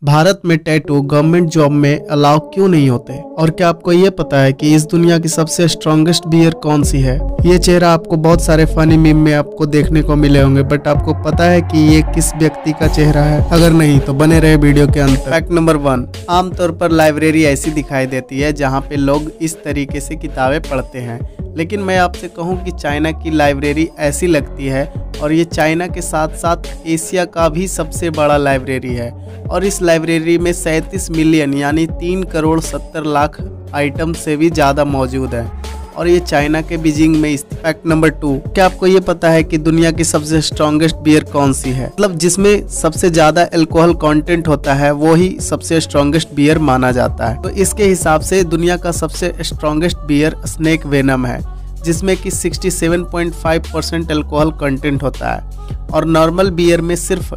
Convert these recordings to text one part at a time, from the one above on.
भारत में tattoo government job में allow क्यों नहीं होते? और क्या आपको ये पता है कि इस दुनिया की सबसे स्ट्रॉन्गेस्ट बियर कौन सी है? ये चेहरा आपको बहुत सारे फनी मीम में आपको देखने को मिले होंगे, बट आपको पता है कि ये किस व्यक्ति का चेहरा है? अगर नहीं तो बने रहे वीडियो के अंत। फैक्ट नंबर 1, आमतौर पर लाइब्रेरी ऐसी दिखाई देती है जहाँ पे लोग इस तरीके से किताबें पढ़ते हैं, लेकिन मैं आपसे कहूँ कि चाइना की लाइब्रेरी ऐसी लगती है, और ये चाइना के साथ साथ एशिया का भी सबसे बड़ा लाइब्रेरी है। और इस लाइब्रेरी में 37 मिलियन यानी 3 करोड़ 70 लाख आइटम से भी ज़्यादा मौजूद है, और ये चाइना के बीजिंग में। फैक्ट नंबर 2, क्या आपको ये पता है कि दुनिया की सबसे स्ट्रॉन्गेस्ट बियर कौन सी है? मतलब जिसमें सबसे ज़्यादा अल्कोहल कंटेंट होता है वो ही सबसे स्ट्रॉन्गेस्ट बियर माना जाता है। तो इसके हिसाब से दुनिया का सबसे स्ट्रॉन्गेस्ट बियर स्नेक वेनम है, जिसमें कि 67.5% अल्कोहल कंटेंट होता है, और नॉर्मल बियर में सिर्फ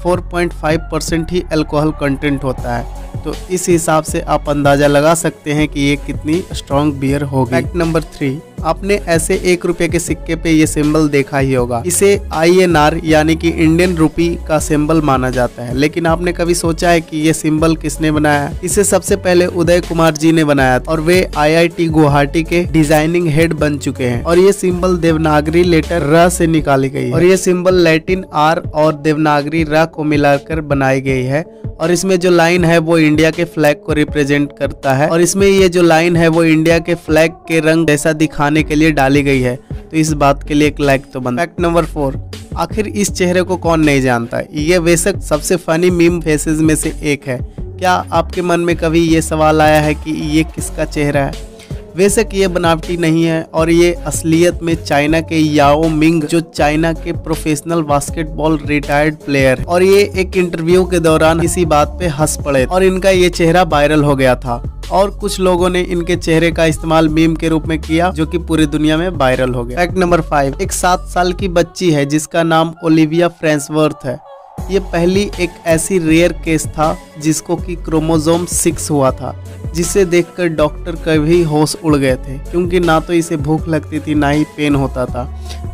4.5% ही अल्कोहल कंटेंट होता है। तो इस हिसाब से आप अंदाज़ा लगा सकते हैं कि ये कितनी स्ट्रॉन्ग बियर होगी। फैक्ट नंबर 3, आपने ऐसे 1 रुपये के सिक्के पे ये सिंबल देखा ही होगा। इसे INR यानी कि इंडियन रुपी का सिंबल माना जाता है, लेकिन आपने कभी सोचा है कि ये सिंबल किसने बनाया? इसे सबसे पहले उदय कुमार जी ने बनाया था, और वे IIT गुवाहाटी के डिजाइनिंग हेड बन चुके हैं। और ये सिंबल देवनागरी लेटर र से निकाली गई है, और ये सिंबल लैटिन R और देवनागरी र को मिलाकर बनाई गई है। और इसमें जो लाइन है वो इंडिया के फ्लैग को रिप्रेजेंट करता है, और इसमें ये जो लाइन है वो इंडिया के फ्लैग के रंग जैसा दिखाने के लिए डाली गई है। तो इस बात के लिए एक लाइक तो बनता है। फैक्ट नंबर 4, आखिर इस चेहरे को कौन नहीं जानता? ये बेशक सबसे फनी मीम फेसेस में से एक है। क्या आपके मन में कभी ये सवाल आया है कि ये किसका चेहरा है? बेशक ये बनावटी नहीं है, और ये असलियत में चाइना के याओ मिंग, जो चाइना के प्रोफेशनल बास्केटबॉल रिटायर्ड प्लेयर, और ये एक इंटरव्यू के दौरान इसी बात पे हंस पड़े और इनका ये चेहरा वायरल हो गया था, और कुछ लोगों ने इनके चेहरे का इस्तेमाल मीम के रूप में किया, जो कि पूरी दुनिया में वायरल हो गया। फैक्ट नंबर 5, एक 7 साल की बच्ची है जिसका नाम ओलिविया फ्रेंसवर्थ है। ये पहली एक ऐसी रेयर केस था जिसको कि क्रोमोसोम 6 हुआ था, जिसे देखकर डॉक्टर का भी होश उड़ गए थे, क्योंकि ना तो इसे भूख लगती थी, ना ही पेन होता था,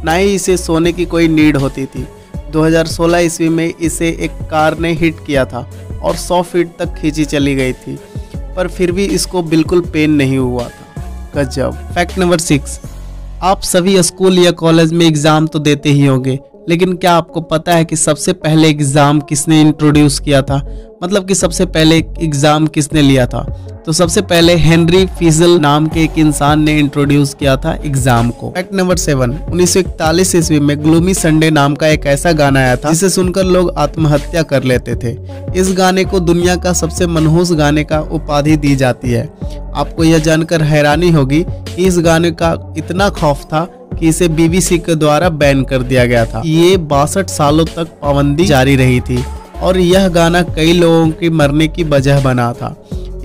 ना ही इसे सोने की कोई नीड होती थी। 2016 ईस्वी में इसे एक कार ने हिट किया था और 100 फीट तक खींची चली गई थी, पर फिर भी इसको बिल्कुल पेन नहीं हुआ था। गजब। फैक्ट नंबर 6, आप सभी स्कूल या कॉलेज में एग्ज़ाम तो देते ही होंगे, लेकिन क्या आपको पता है कि सबसे पहले एग्ज़ाम किसने इंट्रोड्यूस किया था? मतलब कि सबसे पहले एग्ज़ाम किसने लिया था? तो सबसे पहले हेनरी फीजल नाम के एक इंसान ने इंट्रोड्यूस किया था एग्ज़ाम को। फैक्ट नंबर 7, 1941 ईस्वी में ग्लूमी संडे नाम का एक ऐसा गाना आया था जिसे सुनकर लोग आत्महत्या कर लेते थे। इस गाने को दुनिया का सबसे मनहूस गाने का उपाधि दी जाती है। आपको यह जानकर हैरानी होगी कि इस गाने का इतना खौफ था कि इसे BBC के द्वारा बैन कर दिया गया था। ये 62 सालों तक पाबंदी जारी रही थी, और यह गाना कई लोगों के मरने की वजह बना था।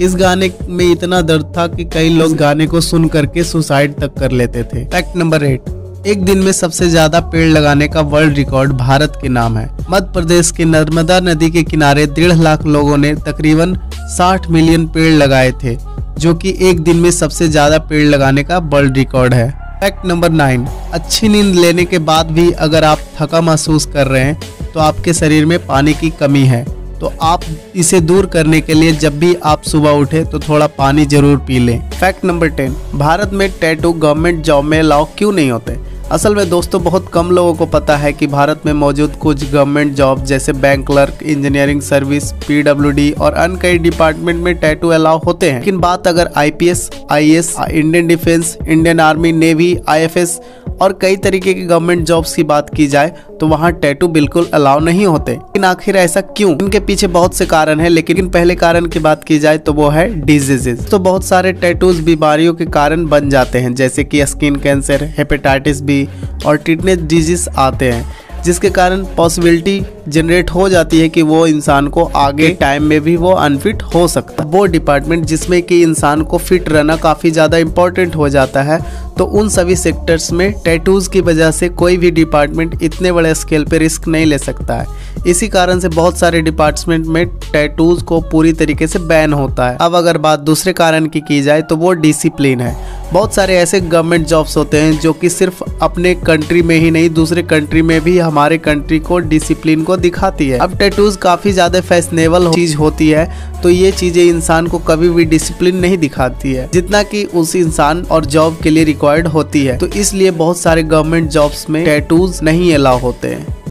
इस गाने में इतना दर्द था कि कई लोग गाने को सुन करके सुसाइड तक कर लेते थे। फैक्ट नंबर 8, एक दिन में सबसे ज्यादा पेड़ लगाने का वर्ल्ड रिकॉर्ड भारत के नाम है। मध्य प्रदेश के नर्मदा नदी के किनारे 1.5 लाख लोगों ने तकरीबन 60 मिलियन पेड़ लगाए थे, जो कि एक दिन में सबसे ज्यादा पेड़ लगाने का वर्ल्ड रिकॉर्ड है। फैक्ट नंबर 9, अच्छी नींद लेने के बाद भी अगर आप थका महसूस कर रहे हैं तो आपके शरीर में पानी की कमी है। तो आप इसे दूर करने के लिए जब भी आप सुबह उठे तो थोड़ा पानी जरूर पी लें। फैक्ट नंबर 10, भारत में टैटू गवर्नमेंट जॉब में अलाउ क्यों नहीं होते? असल में दोस्तों, बहुत कम लोगों को पता है कि भारत में मौजूद कुछ गवर्नमेंट जॉब जैसे bank clerk, engineering service, PWD और अन्य कई डिपार्टमेंट में टैटू अलाउ होते हैं। लेकिन बात अगर IPS, IAS, Indian defence, Indian army, navy, IFS और कई तरीके की गवर्नमेंट जॉब्स की बात की जाए तो वहाँ टैटू बिल्कुल अलाउ नहीं होते। लेकिन आखिर ऐसा क्यों? इनके पीछे बहुत से कारण हैं, लेकिन पहले कारण की बात की जाए तो वो है डिजीजेस। तो बहुत सारे टैटूज बीमारियों के कारण बन जाते हैं, जैसे कि स्किन कैंसर, हेपेटाइटिस B और टिटनेस डिजीज आते हैं, जिसके कारण पॉसिबिलिटी जनरेट हो जाती है कि वो इंसान को आगे टाइम में भी वो अनफिट हो सकता है। वो डिपार्टमेंट जिसमें कि इंसान को फिट रहना काफ़ी ज़्यादा इम्पोर्टेंट हो जाता है, तो उन सभी सेक्टर्स में टैटूज़ की वजह से कोई भी डिपार्टमेंट इतने बड़े स्केल पे रिस्क नहीं ले सकता है। इसी कारण से बहुत सारे डिपार्टमेंट में टैटूज़ को पूरी तरीके से बैन होता है। अब अगर बात दूसरे कारण की जाए तो वो डिसिप्लिन है। बहुत सारे ऐसे गवर्नमेंट जॉब्स होते हैं जो कि सिर्फ अपने कंट्री में ही नहीं दूसरे कंट्री में भी हमारे कंट्री को डिसिप्लिन को दिखाती है। अब टैटूज काफी ज्यादा फैशनेबल चीज होती है, तो ये चीजें इंसान को कभी भी डिसिप्लिन नहीं दिखाती है जितना कि उस इंसान और जॉब के लिए रिक्वायर्ड होती है। तो इसलिए बहुत सारे गवर्नमेंट जॉब्स में टैटूज नहीं अलाउ होते हैं।